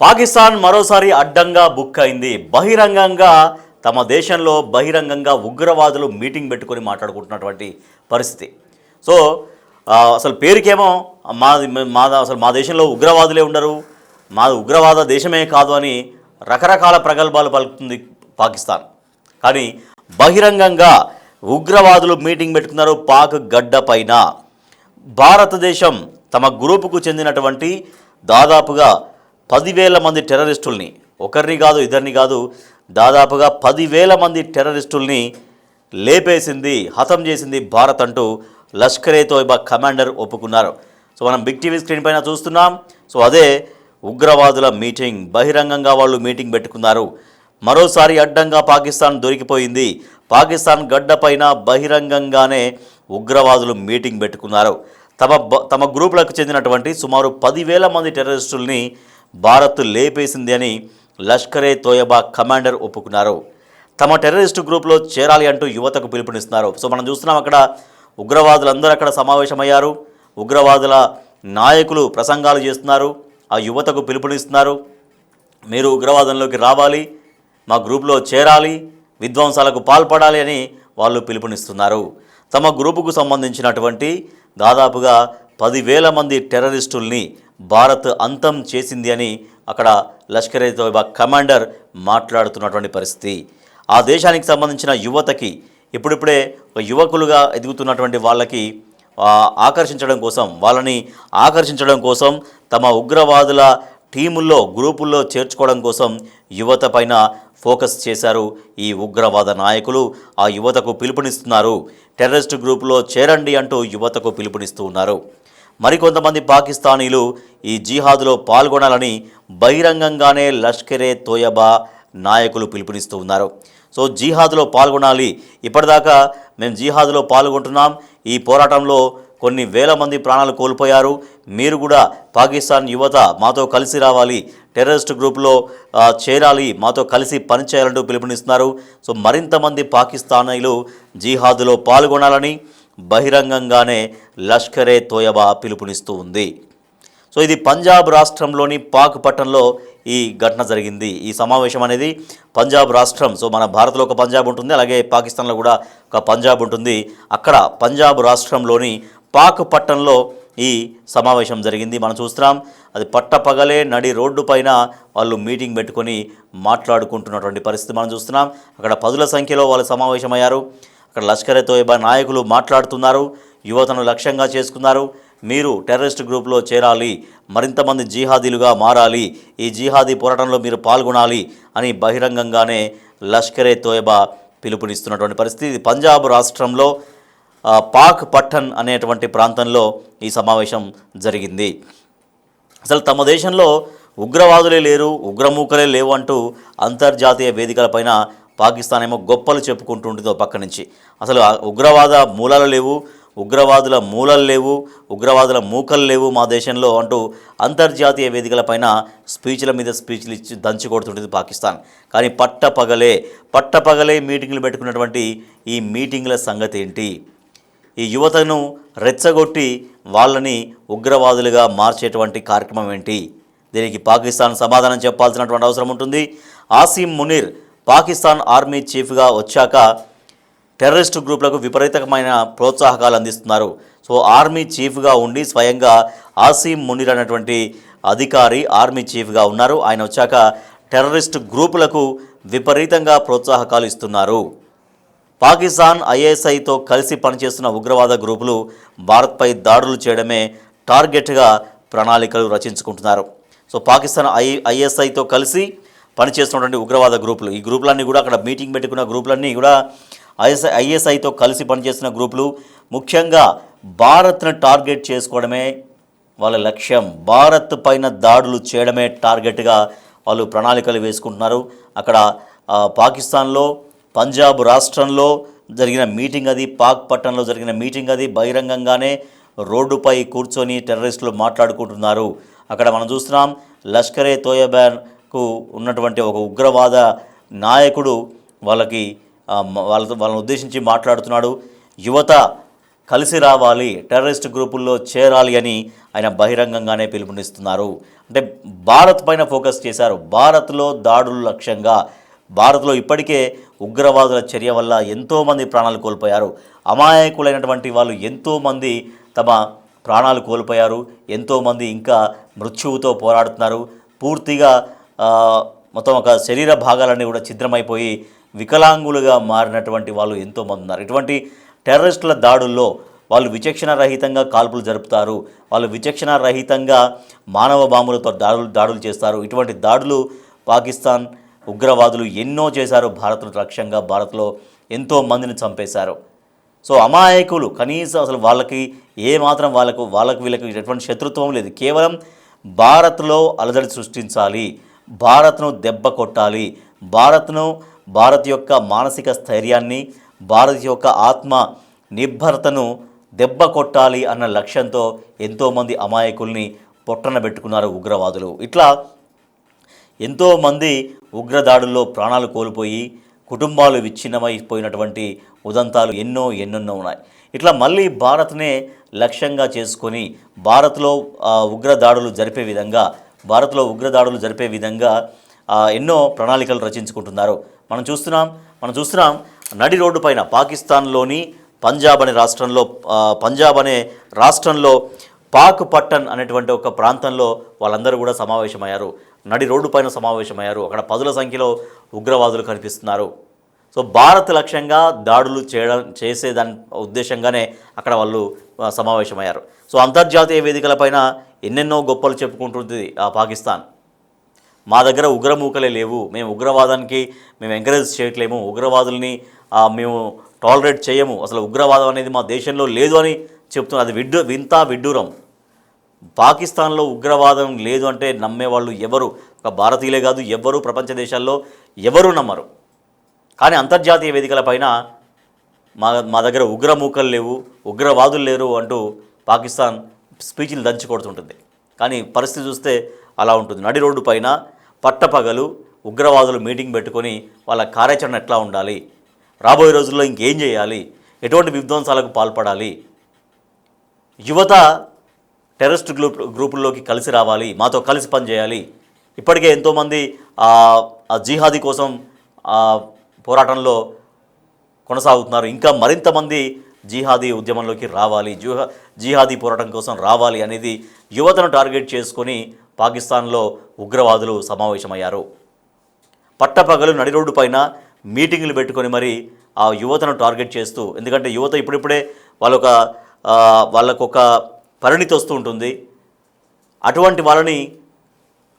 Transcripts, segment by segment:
పాకిస్తాన్ మరోసారి అడ్డంగా బుక్ అయింది. బహిరంగంగా తమ దేశంలో బహిరంగంగా ఉగ్రవాదులు మీటింగ్ పెట్టుకొని మాట్లాడుకుంటున్నటువంటి పరిస్థితి. సో అసలు పేరుకేమో అసలు మా దేశంలో ఉగ్రవాదులే ఉండరు, మాది ఉగ్రవాద దేశమే కాదు అని రకరకాల ప్రగల్భాలు పలుకుతుంది పాకిస్తాన్. కానీ బహిరంగంగా ఉగ్రవాదులు మీటింగ్ పెట్టుకున్నారు పాక్ గడ్డ పైన. భారతదేశం తమ గ్రూపుకు చెందినటువంటి దాదాపుగా 10,000 మంది టెర్రరిస్టుల్ని, ఒకరిని కాదు ఇద్దరిని కాదు, దాదాపుగా 10,000 మంది టెర్రరిస్టుల్ని లేపేసింది, హతం చేసింది భారత్ అంటూ లష్కరే తోయిబా కమాండర్ ఒప్పుకున్నారు. సో మనం బిగ్ టీవీ స్క్రీన్ పైన చూస్తున్నాం. సో అదే ఉగ్రవాదుల మీటింగ్, బహిరంగంగా వాళ్ళు మీటింగ్ పెట్టుకున్నారు. మరోసారి అడ్డంగా పాకిస్తాన్ దొరికిపోయింది. పాకిస్తాన్ గడ్డపైన బహిరంగంగానే ఉగ్రవాదులు మీటింగ్ పెట్టుకున్నారు. తమ గ్రూపులకు చెందినటువంటి సుమారు 10,000 మంది టెర్రరిస్టుల్ని భారత్ లేపేసింది అని లష్కరే తోయబా కమాండర్ ఒప్పుకున్నారు. తమ టెర్రరిస్టు గ్రూప్లో చేరాలి అంటూ యువతకు పిలుపునిస్తున్నారు. సో మనం చూస్తున్నాం, అక్కడ ఉగ్రవాదులందరూ అక్కడ సమావేశమయ్యారు. ఉగ్రవాదుల నాయకులు ప్రసంగాలు చేస్తున్నారు, ఆ యువతకు పిలుపునిస్తున్నారు. మీరు ఉగ్రవాదంలోకి రావాలి, మా గ్రూప్లో చేరాలి, విధ్వంసాలకు పాల్పడాలి అని వాళ్ళు పిలుపునిస్తున్నారు. తమ గ్రూపుకు సంబంధించినటువంటి దాదాపుగా 10,000 మంది టెర్రరిస్టుల్ని భారత్ అంతం చేసింది అని అక్కడ లష్కరే తోయిబా కమాండర్ మాట్లాడుతున్నటువంటి పరిస్థితి. ఆ దేశానికి సంబంధించిన యువతకి ఇప్పుడిప్పుడే యువకులుగా ఎదుగుతున్నటువంటి వాళ్ళని ఆకర్షించడం కోసం తమ ఉగ్రవాదుల టీముల్లో గ్రూపుల్లో చేర్చుకోవడం కోసం యువత పైన ఫోకస్ చేశారు ఈ ఉగ్రవాద నాయకులు. ఆ యువతకు పిలుపునిస్తున్నారు, టెర్రరిస్ట్ గ్రూపులో చేరండి అంటూ యువతకు పిలుపునిస్తూ ఉన్నారు. మరికొంతమంది పాకిస్తానీలు ఈ జిహాద్లో పాల్గొనాలని బహిరంగంగానే లష్కరే తోయబా నాయకులు పిలుపునిస్తూ ఉన్నారు. సో జిహాద్లో పాల్గొనాలి, ఇప్పటిదాకా మేము జిహాద్లో పాల్గొంటున్నాం, ఈ పోరాటంలో కొన్ని వేల మంది ప్రాణాలు కోల్పోయారు, మీరు కూడా పాకిస్తాన్ యువత మాతో కలిసి రావాలి, టెర్రరిస్ట్ గ్రూప్లో చేరాలి, మాతో కలిసి పనిచేయాలంటూ పిలుపునిస్తున్నారు. సో మరింతమంది పాకిస్తానీలు జిహాద్లో పాల్గొనాలని బహిరంగంగానే లష్కరే తోయబా పిలుపునిస్తూ ఉంది. సో ఇది పంజాబ్ రాష్ట్రంలోని పాక్ పట్టణంలో ఈ ఘటన జరిగింది. ఈ సమావేశం అనేది పంజాబ్ రాష్ట్రం, సో మన భారత్లో ఒక పంజాబ్ ఉంటుంది, అలాగే పాకిస్తాన్లో కూడా ఒక పంజాబ్ ఉంటుంది. అక్కడ పంజాబ్ రాష్ట్రంలోని పాక్ పట్టణంలో ఈ సమావేశం జరిగింది. మనం చూస్తున్నాం, అది పట్టపగలే నడి రోడ్డు పైన వాళ్ళు మీటింగ్ పెట్టుకొని మాట్లాడుకుంటున్నటువంటి పరిస్థితి మనం చూస్తున్నాం. అక్కడ 10ల సంఖ్యలో వాళ్ళు సమావేశమయ్యారు. అక్కడ లష్కరే తోయబా నాయకులు మాట్లాడుతున్నారు, యువతను లక్ష్యంగా చేసుకున్నారు. మీరు టెర్రరిస్ట్ గ్రూప్లో చేరాలి, మరింతమంది జిహాదీలుగా మారాలి, ఈ జిహాదీ పోరాటంలో మీరు పాల్గొనాలి అని బహిరంగంగానే లష్కరే తోయబా పిలుపునిస్తున్నటువంటి పరిస్థితి. ఇది పంజాబ్ రాష్ట్రంలో పాక్ పట్టణ్ అనేటువంటి ప్రాంతంలో ఈ సమావేశం జరిగింది. అసలు తమ దేశంలో ఉగ్రవాదులే లేరు, ఉగ్రమూకలే లేవు అంటూ అంతర్జాతీయ వేదికలపైన పాకిస్తాన్ ఏమో గొప్పలు చెప్పుకుంటుంటుందో పక్క నుంచి. అసలు ఉగ్రవాద మూలాలు లేవు, ఉగ్రవాదుల మూలలు లేవు, ఉగ్రవాదుల మూకలు లేవు మా దేశంలో అంటూ అంతర్జాతీయ వేదికలపైన స్పీచ్ల మీద స్పీచ్లు ఇచ్చి దంచి కొడుతుంటుంది పాకిస్తాన్. కానీ పట్టపగలే మీటింగ్లు పెట్టుకున్నటువంటి ఈ మీటింగ్ల సంగతి ఏంటి? ఈ యువతను రెచ్చగొట్టి వాళ్ళని ఉగ్రవాదులుగా మార్చేటువంటి కార్యక్రమం ఏంటి? దీనికి పాకిస్తాన్ సమాధానం చెప్పాల్సినటువంటి అవసరం ఉంటుంది. ఆసిమ్ మునీర్ పాకిస్తాన్ ఆర్మీ చీఫ్గా వచ్చాక టెర్రరిస్టు గ్రూపులకు విపరీతమైన ప్రోత్సాహకాలు అందిస్తున్నారు. సో ఆర్మీ చీఫ్గా ఉండి స్వయంగా ఆసిమ్ మునీర్ అనేటువంటి అధికారి ఆర్మీ చీఫ్గా ఉన్నారు. ఆయన వచ్చాక టెర్రరిస్టు గ్రూపులకు విపరీతంగా ప్రోత్సాహకాలు ఇస్తున్నారు. పాకిస్తాన్ ఐఎస్ఐతో కలిసి పనిచేస్తున్న ఉగ్రవాద గ్రూపులు భారత్పై దాడులు చేయడమే టార్గెట్గా ప్రణాళికలు రచించుకుంటున్నారు. సో పాకిస్తాన్ ఐఎస్ఐతో కలిసి పనిచేస్తున్నటువంటి ఉగ్రవాద గ్రూపులు, ఈ గ్రూపులన్నీ కూడా అక్కడ మీటింగ్ పెట్టుకున్న గ్రూపులన్నీ కూడా ఐఎస్ఐతో కలిసి పనిచేస్తున్న గ్రూపులు, ముఖ్యంగా భారత్ను టార్గెట్ చేసుకోవడమే వాళ్ళ లక్ష్యం. భారత్ పైన దాడులు చేయడమే టార్గెట్గా వాళ్ళు ప్రణాళికలు వేసుకుంటున్నారు. అక్కడ పాకిస్తాన్లో పంజాబ్ రాష్ట్రంలో జరిగిన మీటింగ్ అది, పాక్ పట్టణంలో జరిగిన మీటింగ్ అది. బహిరంగంగానే రోడ్డుపై కూర్చొని టెర్రరిస్టులు మాట్లాడుకుంటున్నారు. అక్కడ మనం చూస్తున్నాం, లష్కరే తోయబాకు ఉన్నటువంటి ఒక ఉగ్రవాద నాయకుడు వాళ్ళని ఉద్దేశించి మాట్లాడుతున్నాడు. యువత కలిసి రావాలి, టెర్రరిస్ట్ గ్రూపుల్లో చేరాలి అని ఆయన బహిరంగంగానే పిలుపునిస్తున్నారు. అంటే భారత్ పైన ఫోకస్ చేశారు. భారత్లో దాడులు లక్ష్యంగా, భారత్లో ఇప్పటికే ఉగ్రవాదుల చర్య వల్ల ఎంతోమంది ప్రాణాలు కోల్పోయారు. అమాయకులైనటువంటి వాళ్ళు ఎంతోమంది తమ ప్రాణాలు కోల్పోయారు. ఎంతోమంది ఇంకా మృత్యువుతో పోరాడుతున్నారు. పూర్తిగా మొత్తం ఒక శరీర భాగాలన్నీ కూడా ఛిద్రమైపోయి వికలాంగులుగా మారినటువంటి వాళ్ళు ఎంతోమంది ఉన్నారు. ఇటువంటి టెర్రరిస్టుల దాడుల్లో వాళ్ళు విచక్షణ రహితంగా కాల్పులు జరుపుతారు. వాళ్ళు విచక్షణ రహితంగా మానవ బాంబులతో దాడులు చేస్తారు. ఇటువంటి దాడులు పాకిస్తాన్ ఉగ్రవాదులు ఎన్నో చేశారు. భారత్ను లక్ష్యంగా భారత్లో ఎంతో మందిని చంపేశారు. సో అమాయకులు కనీసం అసలు వాళ్ళకి ఏమాత్రం వీళ్ళకి ఎటువంటి శత్రుత్వం లేదు. కేవలం భారత్లో అలజడి సృష్టించాలి, భారత్ను దెబ్బ కొట్టాలి, భారత్ యొక్క మానసిక స్థైర్యాన్ని, భారత్ యొక్క ఆత్మ నిర్భరతను దెబ్బ కొట్టాలి అన్న లక్ష్యంతో ఎంతోమంది అమాయకుల్ని పొట్టన పెట్టుకున్నారు ఉగ్రవాదులు. ఇట్లా ఎంతోమంది ఉగ్రదాడుల్లో ప్రాణాలు కోల్పోయి కుటుంబాలు విచ్ఛిన్నమైపోయినటువంటి ఉదంతాలు ఎన్నెన్నో ఉన్నాయి. ఇట్లా మళ్ళీ భారత్నే లక్ష్యంగా చేసుకొని భారత్లో ఉగ్రదాడులు జరిపే విధంగా ఎన్నో ప్రణాళికలు రచించుకుంటున్నారు. మనం చూస్తున్నాం నడి రోడ్డు పైన పాకిస్తాన్లోని పంజాబ్ అనే రాష్ట్రంలో పాక్ పట్టణ్ అనేటువంటి ఒక ప్రాంతంలో వాళ్ళందరూ కూడా సమావేశమయ్యారు. నడి రోడ్డు పైన సమావేశమయ్యారు. అక్కడ పదుల సంఖ్యలో ఉగ్రవాదులు కనిపిస్తున్నారు. సో భారత్ లక్ష్యంగా దాడులు చేసేదాని ఉద్దేశంగానే అక్కడ వాళ్ళు సమావేశమయ్యారు. సో అంతర్జాతీయ వేదికలపైన ఎన్నెన్నో గొప్పలు చెప్పుకుంటుంది పాకిస్తాన్. మా దగ్గర ఉగ్రమూకలే లేవు, మేము ఉగ్రవాదానికి ఎంకరేజ్ చేయట్లేము, ఉగ్రవాదుల్ని మేము టాలరేట్ చేయము, అసలు ఉగ్రవాదం అనేది మా దేశంలో లేదు అని చెప్తున్నారు. అది విడ్డూరం. పాకిస్తాన్లో ఉగ్రవాదం లేదు అంటే నమ్మేవాళ్ళు ఎవరు, ఒక భారతీయులే కాదు, ఎవరు ప్రపంచ దేశాల్లో ఎవరు నమ్మరు. కానీ అంతర్జాతీయ వేదికలపైన మా దగ్గర ఉగ్రమూకలు లేవు, ఉగ్రవాదులు లేరు అంటూ పాకిస్తాన్ స్పీచ్లు దంచుకొడుతుంటుంది. కానీ పరిస్థితి చూస్తే అలా ఉంటుంది. నడి రోడ్డు పైన పట్టపగలు ఉగ్రవాదులు మీటింగ్ పెట్టుకొని వాళ్ళ కార్యాచరణ ఎట్లా ఉండాలి, రాబోయే రోజుల్లో ఇంకేం చేయాలి, ఎటువంటి విధ్వంసాలకు పాల్పడాలి, యువత టెర్రరిస్ట్ గ్రూపుల్లోకి కలిసి రావాలి, మాతో కలిసి పనిచేయాలి. ఇప్పటికే ఎంతోమంది జిహాదీ కోసం పోరాటంలో కొనసాగుతున్నారు. ఇంకా మరింతమంది జిహాదీ ఉద్యమంలోకి రావాలి, జిహాదీ పోరాటం కోసం రావాలి అనేది యువతను టార్గెట్ చేసుకొని పాకిస్తాన్లో ఉగ్రవాదులు సమావేశమయ్యారు. పట్టపగలు నడి రోడ్డు పైన మీటింగులు పెట్టుకొని మరి ఆ యువతను టార్గెట్ చేస్తూ, ఎందుకంటే యువత ఇప్పుడిప్పుడే వాళ్ళకొక పరిణితి వస్తూ ఉంటుంది. అటువంటి వాళ్ళని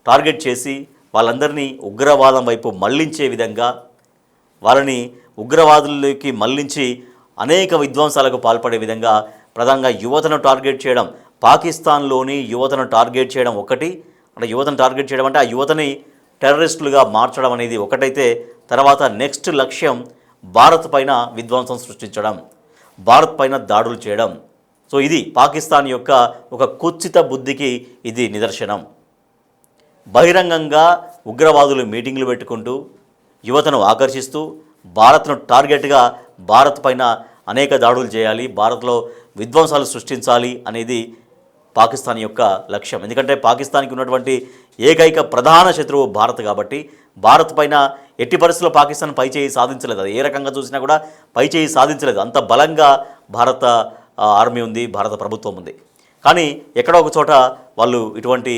టార్గెట్ చేసి వాళ్ళందరినీ ఉగ్రవాదం వైపు మళ్లించే విధంగా, వాళ్ళని ఉగ్రవాదులకి మళ్లించి అనేక విధ్వంసాలకు పాల్పడే విధంగా ప్రధానంగా యువతను టార్గెట్ చేయడం, పాకిస్తాన్లోని యువతను టార్గెట్ చేయడం ఒకటి. అంటే యువతను టార్గెట్ చేయడం అంటే ఆ యువతని టెర్రరిస్టులుగా మార్చడం అనేది ఒకటైతే, తర్వాత నెక్స్ట్ లక్ష్యం భారత్ పైన విధ్వంసం సృష్టించడం, భారత్ పైన దాడులు చేయడం. సో ఇది పాకిస్తాన్ యొక్క ఒక కుత్సిత బుద్ధికి ఇది నిదర్శనం. బహిరంగంగా ఉగ్రవాదులు మీటింగ్లు పెట్టుకుంటూ యువతను ఆకర్షిస్తూ భారత్ను టార్గెట్గా భారత్ పైన అనేక దాడులు చేయాలి, భారత్లో విధ్వంసాలు సృష్టించాలి అనేది పాకిస్తాన్ యొక్క లక్ష్యం. ఎందుకంటే పాకిస్తాన్కి ఉన్నటువంటి ఏకైక ప్రధాన శత్రువు భారత్ కాబట్టి భారత్ పైన ఎట్టి పరిస్థితుల్లో పాకిస్తాన్ పైచేయి సాధించలేదు. అది ఏ రకంగా చూసినా కూడా పైచేయి సాధించలేదు. అంత బలంగా భారత ఆర్మీ ఉంది, భారత ప్రభుత్వం ఉంది. కానీ ఎక్కడో ఒక చోట వాళ్ళు ఇటువంటి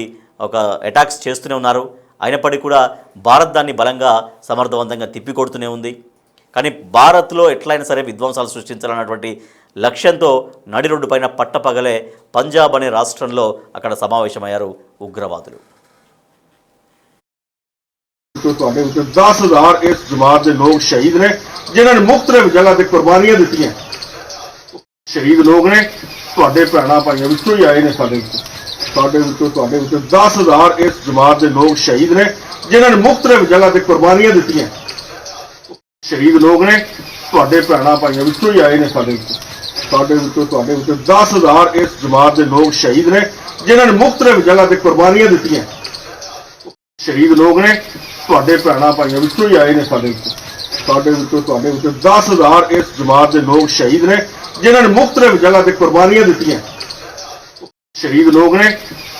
ఒక అటాక్స్ చేస్తూనే ఉన్నారు. అయినప్పటికీ కూడా భారత్ దాన్ని బలంగా సమర్థవంతంగా తిప్పికొడుతూనే ఉంది. కానీ భారత్లో ఎట్లయినా సరే విధ్వంసాలు సృష్టించాలన్నటువంటి లక్ష్యంతో నడి రోడ్డు పైన పట్టపగలే పంజాబ్ అనే రాష్ట్రంలో అక్కడ సమావేశమయ్యారు ఉగ్రవాదులు. ਤੁਹਾਡੇ ਵਿੱਚ 10,000 ਇਸ ਜਮਾਤ ਦੇ ਲੋਕ ਸ਼ਹੀਦ ਨੇ ਜਿਨ੍ਹਾਂ ਨੇ ਮੁxtਲਿਫ ਜਗ੍ਹਾ ਤੇ ਕੁਰਬਾਨੀਆਂ ਦਿੱਤੀਆਂ। ਸ਼ਹੀਦ ਲੋਕ ਨੇ ਤੁਹਾਡੇ ਭੈਣਾਂ ਭਾਈਆਂ ਵਿੱਚੋਂ ਹੀ ਆਏ ਨੇ ਸਾਡੇ ਵਿੱਚੋਂ 10,000 ਇਸ ਜਮਾਤ ਦੇ ਲੋਕ ਸ਼ਹੀਦ ਨੇ ਜਿਨ੍ਹਾਂ ਨੇ ਮੁxtਲਿਫ ਜਗ੍ਹਾ ਤੇ ਕੁਰਬਾਨੀਆਂ ਦਿੱਤੀਆਂ। ਸ਼ਹੀਦ ਲੋਕ ਨੇ ਤੁਹਾਡੇ ਭੈਣਾਂ ਭਾਈਆਂ ਵਿੱਚੋਂ ਹੀ ਆਏ ਨੇ ਸਾਡੇ ਵਿੱਚੋਂ 10,000 ਇਸ ਜਮਾਤ ਦੇ ਲੋਕ ਸ਼ਹੀਦ ਨੇ ਜਿਨ੍ਹਾਂ ਨੇ ਮੁxtਲਿਫ ਜਗ੍ਹਾ ਤੇ ਕੁਰਬਾਨੀਆਂ ਦਿੱਤੀਆਂ। ਸ਼ਹੀਦ ਲੋਕ ਨੇ ਤੁਹਾਡੇ ਭੈਣਾਂ ਭਾਈਆਂ ਵਿੱਚੋਂ ਹੀ ਆਏ ਨੇ ਸਾਡੇ ਸਾਡੇ ਵਿੱਚੋਂ 10,000 ਇਸ ਜਮਾਤ ਦੇ ਲੋਕ ਸ਼ਹੀਦ ਨੇ ਜਿਨ੍ਹਾਂ ਨੇ ਮੁxtਲਿਫ ਜਗ੍ਹਾ ਤੇ ਕੁਰਬਾਨੀਆਂ ਦਿੱਤੀਆਂ। ਸ਼ਹੀਦ ਲੋਕ ਨੇ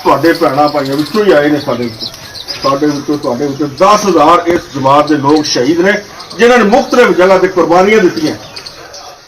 ਤੁਹਾਡੇ ਭੈਣਾਂ ਭਾਈਆਂ ਵਿੱਚੋਂ ਹੀ ਆਏ ਨੇ। ਸਾਡੇ ਵਿੱਚੋਂ 10,000 ਇਸ ਜਮਾਤ ਦੇ ਲੋਕ ਸ਼ਹੀਦ ਨੇ ਜਿਨ੍ਹਾਂ ਨੇ ਮੁxtਲਿਫ ਜਗ੍ਹਾ ਤੇ ਕੁਰਬਾਨੀਆਂ ਦਿੱਤੀਆਂ।